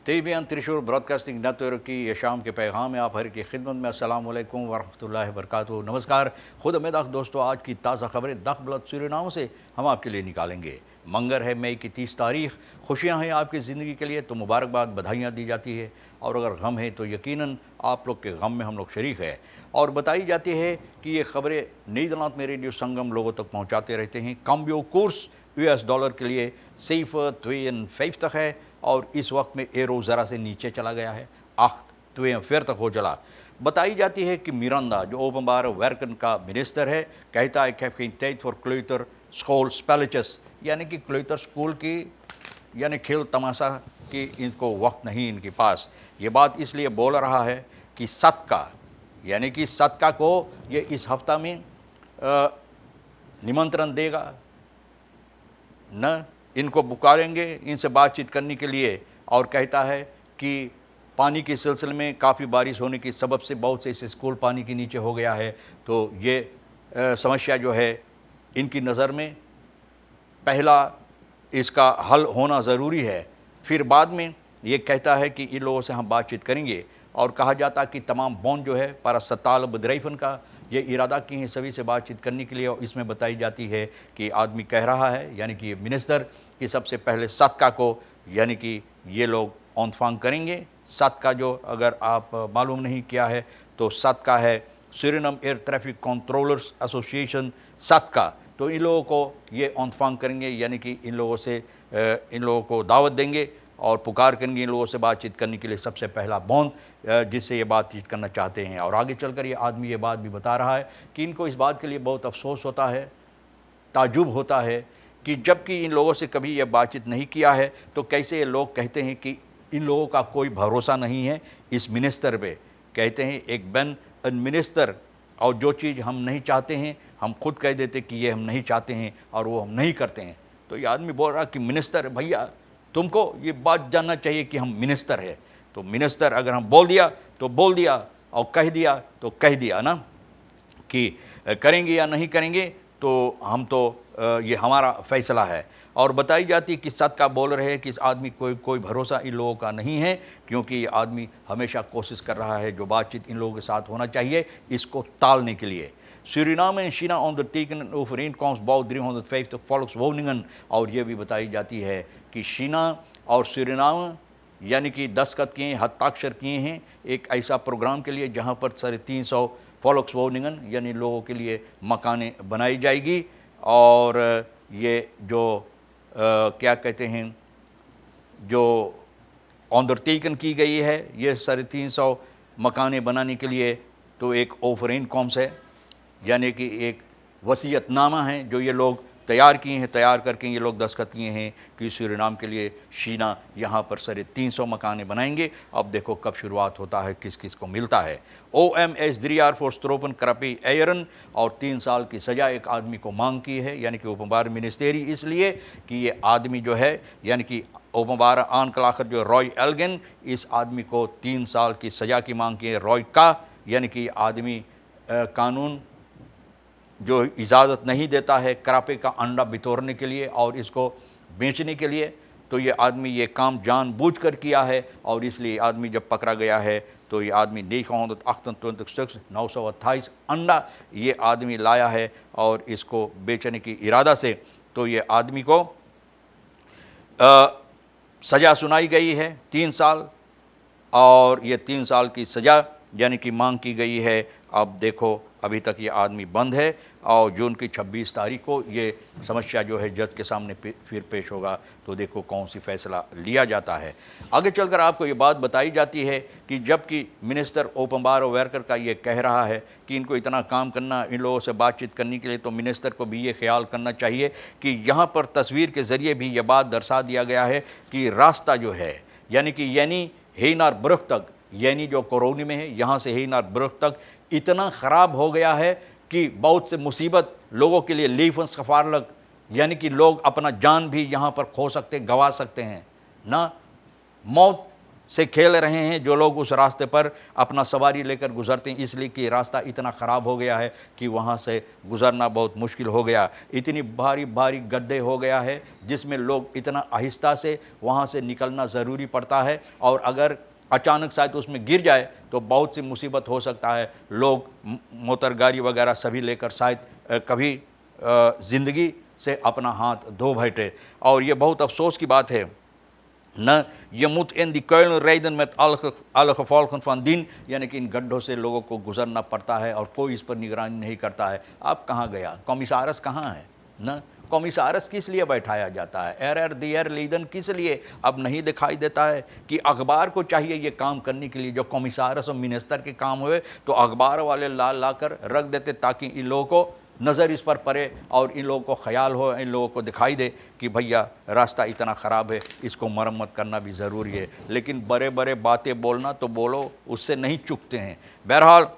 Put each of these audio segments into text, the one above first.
Tebyan त्रिशूल broadcasting network की ये शाम के पैगाम है आप हर की खिदमत में। अस्सलाम वालेकुम वरहमतुल्लाहि वबरकातुहू। नमस्कार, खुद में दोस्तों, आज की ताज़ा खबरें दखबलत सूरीनाम से हम आपके लिए निकालेंगे। मंगर है मई की 30 तारीख। खुशियाँ हैं आपकी ज़िंदगी के लिए तो मुबारकबाद, बधाइयाँ दी जाती है, और अगर गम है तो यकीनन आप लोग के गम में हम लोग शरीक है। और बताई जाती है कि ये खबरें नीदरलैंड में रेडियो संगम लोगों तक पहुँचाते रहते हैं। कम्बियो कोर्स $US के लिए सिर्फ 52 तक है, और इस वक्त में एरो ज़रा से नीचे चला गया है, 8 तक हो चला। बताई जाती है कि मिरांडा जो ओपनबार वर्कन का मिनिस्टर है, कहता है कि tijd फॉर क्लोटर स्कूल स्पेलिचस, यानी कि क्लोटर स्कूल की यानी खेल तमाशा की इनको वक्त नहीं इनके पास। ये बात इसलिए बोल रहा है कि सदका यानी कि सदका को ये इस हफ्ता में निमंत्रण देगा, न इनको पुकारेंगे इनसे बातचीत करने के लिए। और कहता है कि पानी के सिलसिले में काफ़ी बारिश होने की सबब से बहुत से इस स्कूल पानी के नीचे हो गया है, तो ये समस्या जो है इनकी नज़र में पहला इसका हल होना ज़रूरी है। फिर बाद में ये कहता है कि इन लोगों से हम बातचीत करेंगे। और कहा जाता कि तमाम बॉन्ड जो है para सत्ताल बदरैफन का ये इरादा किए हैं सभी से बातचीत करने के लिए। और इसमें बताई जाती है कि आदमी कह रहा है, यानी कि ये मिनिस्टर, कि सबसे पहले सदका को यानी कि ये लोग ऑनफांग करेंगे। सदका जो अगर आप मालूम नहीं किया है तो सदका है Suriname air traffic controllers association सदका। तो इन लोगों को ये ऑनफांग करेंगे, यानी कि इन लोगों को दावत देंगे और पुकार करेंगे इन लोगों से बातचीत करने के लिए। सबसे पहला बॉन्ड जिससे ये बातचीत करना चाहते हैं। और आगे चलकर ये आदमी ये बात भी बता रहा है कि इनको इस बात के लिए बहुत अफसोस होता है, ताजुब होता है कि जबकि इन लोगों से कभी यह बातचीत नहीं किया है तो कैसे ये लोग कहते हैं कि इन लोगों का कोई भरोसा नहीं है इस मिनिस्टर पे। कहते हैं एक बैन मिनिस्टर, और जो चीज़ हम नहीं चाहते हैं हम खुद कह देते कि ये हम नहीं चाहते हैं और वो हम नहीं करते हैं। तो ये आदमी बोल रहा कि मिनिस्टर भैया, तुमको ये बात जानना चाहिए कि हम मिनिस्टर है। तो मिनिस्टर अगर हम बोल दिया तो बोल दिया, और कह दिया तो कह दिया ना, कि करेंगे या नहीं करेंगे तो हम तो ये हमारा फैसला है। और बताई जाती कि सदका बोल रहे हैं कि इस आदमी कोई भरोसा इन लोगों का नहीं है, क्योंकि ये आदमी हमेशा कोशिश कर रहा है जो बातचीत इन लोगों के साथ होना चाहिए इसको टालने के लिए। Suriname en China ondertekenen een overeenkomst bouw 350 volkswoningen। और ये भी बताई जाती है कि शीना और सूरीनाम यानी कि दस्तखत किए, हस्ताक्षर किए हैं एक ऐसा प्रोग्राम के लिए जहाँ पर 350 volkswoningen यानी लोगों के लिए मकानें बनाई जाएगी। और ये जो क्या कहते हैं, जो onderteken की गई है ये 350 मकानें बनाने के लिए, तो एक ओवरएनकॉम्स है, यानी कि एक वसीयतनामा है जो ये लोग तैयार किए हैं। तैयार करके ये लोग दस्तखत किए हैं कि सूरीनाम के लिए शीना यहाँ पर 350 मकानें बनाएंगे। अब देखो कब शुरुआत होता है, किस किस को मिलता है। OMS Driar for Stropen Krapi Eieren, और 3 साल की सज़ा एक आदमी को मांग की है, यानी कि ओपनबार मिनिस्टेरी, इसलिए कि ये आदमी जो है यानी कि ओपनबार आनकलाखर जो रॉय एल्गन, इस आदमी को 3 साल की सज़ा की मांग की है। रॉय का यानी कि आदमी कानून जो इजाज़त नहीं देता है करापे का अंडा बितोड़ने के लिए और इसको बेचने के लिए, तो ये आदमी ये काम जानबूझकर किया है। और इसलिए आदमी जब पकड़ा गया है तो ये आदमी 928 928 अंडा ये आदमी लाया है और इसको बेचने की इरादा से। तो ये आदमी को सज़ा सुनाई गई है 3 साल, और ये 3 साल की सज़ा यानी कि मांग की गई है। अब देखो अभी तक ये आदमी बंद है, और जून की 26 तारीख को ये समस्या जो है जज के सामने फिर पेश होगा, तो देखो कौन सी फैसला लिया जाता है। आगे चलकर आपको ये बात बताई जाती है कि जबकि मिनिस्टर ओपनबार वर्कर का ये कह रहा है कि इनको इतना काम करना, इन लोगों से बातचीत करने के लिए, तो मिनिस्टर को भी ये ख्याल करना चाहिए कि यहाँ पर तस्वीर के ज़रिए भी ये बात दर्शा दिया गया है कि रास्ता जो है यानी कि हेनार ब्रुक तक, यानी जो कोरोनी में है यहाँ से हेनार ब्रुक तक इतना ख़राब हो गया है कि बहुत से मुसीबत लोगों के लिए लीफंस कफारलक, यानी कि लोग अपना जान भी यहाँ पर खो सकते, गंवा सकते हैं ना। मौत से खेल रहे हैं जो लोग उस रास्ते पर अपना सवारी लेकर गुजरते हैं, इसलिए कि रास्ता इतना ख़राब हो गया है कि वहाँ से गुज़रना बहुत मुश्किल हो गया। इतनी भारी भारी गड्ढे हो गया है जिसमें लोग इतना आहिस्ता से वहाँ से निकलना ज़रूरी पड़ता है, और अगर अचानक शायद उसमें गिर जाए तो बहुत सी मुसीबत हो सकता है। लोग मोटर गाड़ी वगैरह सभी लेकर शायद कभी ज़िंदगी से अपना हाथ धो बैठे। और ये बहुत अफसोस की बात है न, ये मुत इन दिक्कत रेदन में अलखफॉल फन दिन, यानी कि इन गड्ढों से लोगों को गुजरना पड़ता है और कोई इस पर निगरानी नहीं करता है। अब कहाँ गया कॉमिसारस, कहाँ है न? कॉमिसारस किस लिए बैठाया जाता है? एर दियर लीदन किस लिए अब नहीं दिखाई देता है कि अखबार को चाहिए ये काम करने के लिए। जो कॉमिसारस और मिनिस्टर के काम हुए तो अखबार वाले ला कर रख देते ताकि इन लोगों को नज़र इस पर पड़े और इन लोगों को ख्याल हो, इन लोगों को दिखाई दे कि भैया रास्ता इतना ख़राब है, इसको मरम्मत करना भी ज़रूरी है। लेकिन बड़े बड़े बातें बोलना तो बोलो, उससे नहीं चूकते हैं। बहरहाल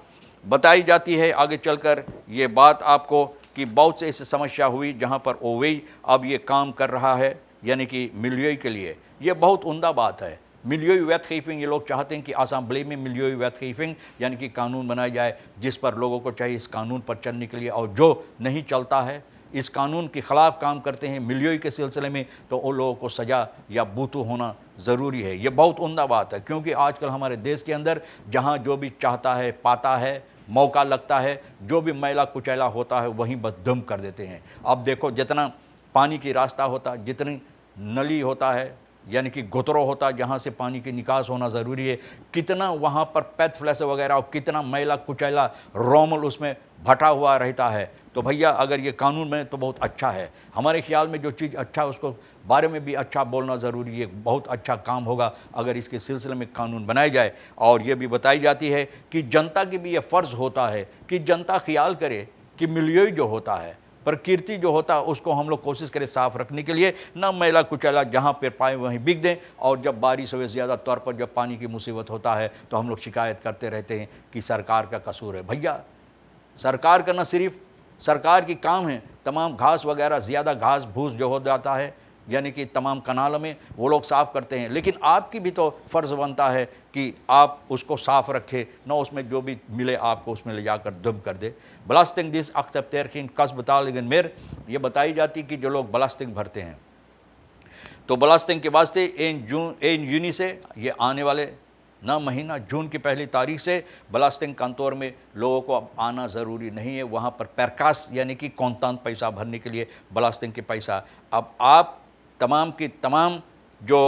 बताई जाती है आगे चलकर ये बात आपको कि बहुत से ऐसी समस्या हुई जहाँ पर ओवेई अब ये काम कर रहा है, यानी कि मिलियोई के लिए। ये बहुत उम्दा बात है। मिलियोई वेतगेविंग, ये लोग चाहते हैं कि असेंबली में मिलियोई वेतगेविंग यानी कि कानून बनाया जाए जिस पर लोगों को चाहिए इस कानून पर चलने के लिए, और जो नहीं चलता है, इस कानून के ख़िलाफ़ काम करते हैं मिलियोई के सिलसिले में, तो उन लोगों को सज़ा या बूतू होना ज़रूरी है। ये बहुत उम्दा बात है, क्योंकि आजकल हमारे देश के अंदर जहाँ जो भी चाहता है पाता है, मौका लगता है, जो भी मैला कुचैला होता है वहीं बस दम कर देते हैं। अब देखो जितना पानी की रास्ता होता, जितनी नली होता है यानी कि गुतरो होता है जहाँ से पानी की निकास होना ज़रूरी है, कितना वहाँ पर पैथ फ्लैश वगैरह और कितना मैला कुचैला रोमल उसमें भटा हुआ रहता है। तो भैया अगर ये कानून बने तो बहुत अच्छा है। हमारे ख्याल में जो चीज़ अच्छा है उसको बारे में भी अच्छा बोलना ज़रूरी है। बहुत अच्छा काम होगा अगर इसके सिलसिले में कानून बनाया जाए। और ये भी बताई जाती है कि जनता की भी ये फ़र्ज़ होता है कि जनता ख्याल करे कि मिलियोई जो होता है, प्रकृति जो होता है, उसको हम लोग कोशिश करें साफ़ रखने के लिए, ना मैला कुचैला जहाँ पर पाए वहीं बिक दें। और जब बारिश हो ज़्यादा तौर पर जब पानी की मुसीबत होता है तो हम लोग शिकायत करते रहते हैं कि सरकार का कसूर है। भैया सरकार का न सिर्फ सरकार की काम है, तमाम घास वगैरह ज़्यादा घास भूस जो हो जाता है यानी कि तमाम कनालों में वो लोग साफ़ करते हैं, लेकिन आपकी भी तो फ़र्ज़ बनता है कि आप उसको साफ़ रखें, ना उसमें जो भी मिले आपको उसमें ले जाकर दुम कर दे। बलास्टिंग दिस अक्सेप्टेरकिन कस बता, लेकिन मेर ये बताई जाती कि जो लोग बलास्टिंग भरते हैं तो बलास्टिंग के वास्ते इन यूनी से ये आने वाले ना महीना जून की पहली तारीख से बलास्टिंग कंतोर में लोगों को अब आना ज़रूरी नहीं है। वहाँ पर पैरकास यानी कि कौंतान पैसा भरने के लिए बलास्टिंग के पैसा अब आप तमाम की तमाम जो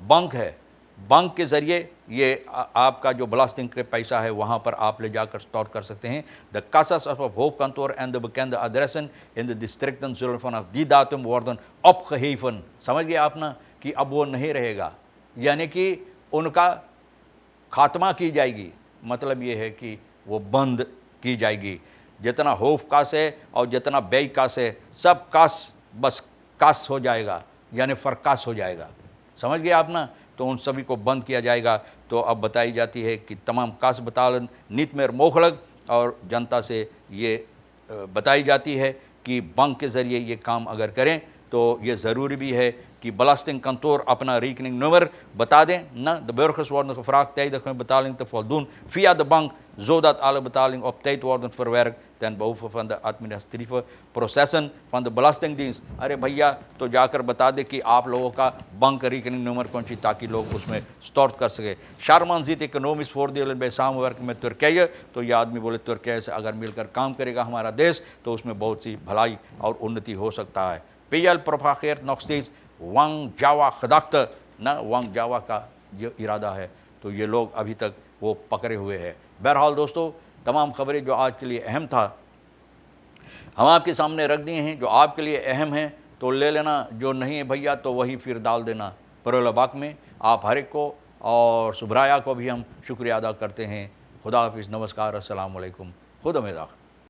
बैंक है, बैंक के ज़रिए ये आपका जो बलास्टिंग के पैसा है वहाँ पर आप ले जाकर स्टोर कर सकते हैं। द कासास ऑफ होप कंतोर एंड द bekende adressen इन द डिस्ट्रिक्टन zullen vanaf die datum worden opgeheven। समझ गए आप ना कि अब वो नहीं रहेगा, यानी कि उनका खात्मा की जाएगी। मतलब ये है कि वो बंद की जाएगी। जितना होफ कास है और जितना बेई कास है सब कास बस कास हो जाएगा, यानी फरकास हो जाएगा। समझ गए आप ना? तो उन सभी को बंद किया जाएगा। तो अब बताई जाती है कि तमाम कास बतालन नीत में मोखलग, और जनता से ये बताई जाती है कि बैंक के ज़रिए ये काम अगर करें तो ये ज़रूरी भी है कि belasting kantoor अपना rekening nummer बता दें ना। De burgers worden gevraagd tijdig hun betaling te voldoen via de bank, zodat alle betalingen op tijd worden verwerkt ten behoeve van de administratieve processen van de Belastingdienst। अरे भैया तो जाकर बता दे कि आप लोगों का बैंक rekening nummer कौन सी, ताकि लोग उसमें स्टोर कर सके। शारमान जीत economics voordelen bij samenwerking met Turkije। तो ये आदमी बोले तुर्की से अगर मिलकर काम करेगा हमारा देश तो उसमें बहुत सी भलाई और उन्नति हो सकता है। PL propageert nog steeds वांग जावा खदाख्त ना, वांग जावा का जो इरादा है तो ये लोग अभी तक वो पकड़े हुए हैं। बहरहाल दोस्तों, तमाम खबरें जो आज के लिए अहम था हम आपके सामने रख दिए हैं। जो आपके लिए अहम है तो ले लेना, जो नहीं है भैया तो वही फिर डाल देना परोलबाक में। आप हर एक को और सुब्राया को भी हम शुक्रिया अदा करते हैं। खुदा हाफिज़, नमस्कार, अस्सलाम वालेकुम, खुद उम्मीद।